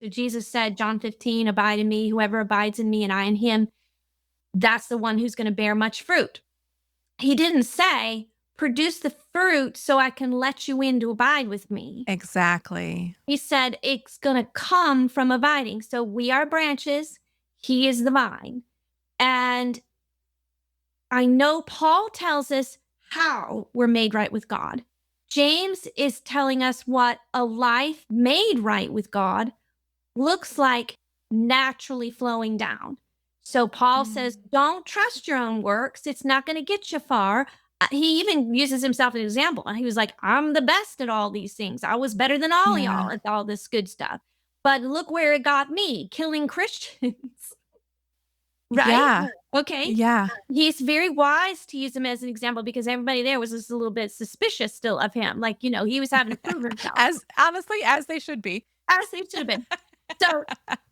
So Jesus said, John 15, abide in me, whoever abides in me and I in him, that's the one who's going to bear much fruit. He didn't say, produce the fruit so I can let you in to abide with me. Exactly. He said, it's going to come from abiding. So we are branches, he is the vine. And I know Paul tells us how we're made right with God. James is telling us what a life made right with God looks like naturally flowing down. So Paul says, don't trust your own works. It's not going to get you far. He even uses himself as an example. He was like, I'm the best at all these things. I was better than all Yeah. y'all at all this good stuff. But look where it got me, killing Christians. Right? Yeah. Okay. Yeah. He's very wise to use him as an example because everybody there was just a little bit suspicious still of him. Like, he was having to prove himself, As honestly as they should be. as they should have been. So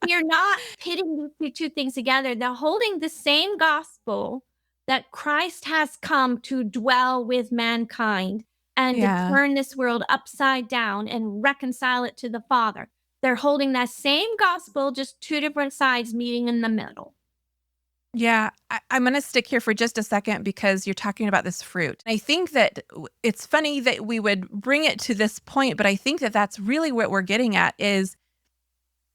you're not pitting the two things together. They're holding the same gospel that Christ has come to dwell with mankind and to Yeah. turn this world upside down and reconcile it to the Father. They're holding that same gospel, just two different sides meeting in the middle. Yeah, I'm going to stick here for just a second because you're talking about this fruit. I think that it's funny that we would bring it to this point, but I think that that's really what we're getting at is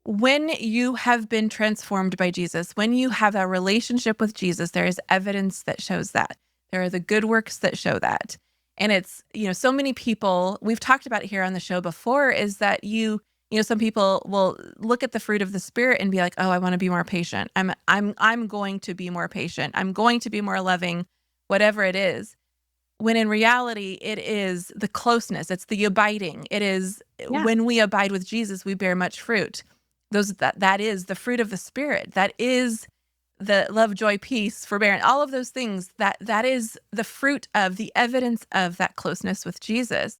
when you have been transformed by Jesus, when you have a relationship with Jesus, there is evidence that shows that. There are the good works that show that. And it's, so many people, we've talked about it here on the show before, is that some people will look at the fruit of the spirit and be like, "Oh, I want to be more patient. I'm going to be more patient. I'm going to be more loving," whatever it is. When in reality, it is the closeness. It's the abiding. It is when we abide with Jesus, we bear much fruit. That is the fruit of the spirit. That is the love, joy, peace, forbearance, all of those things. That is the fruit of the evidence of that closeness with Jesus.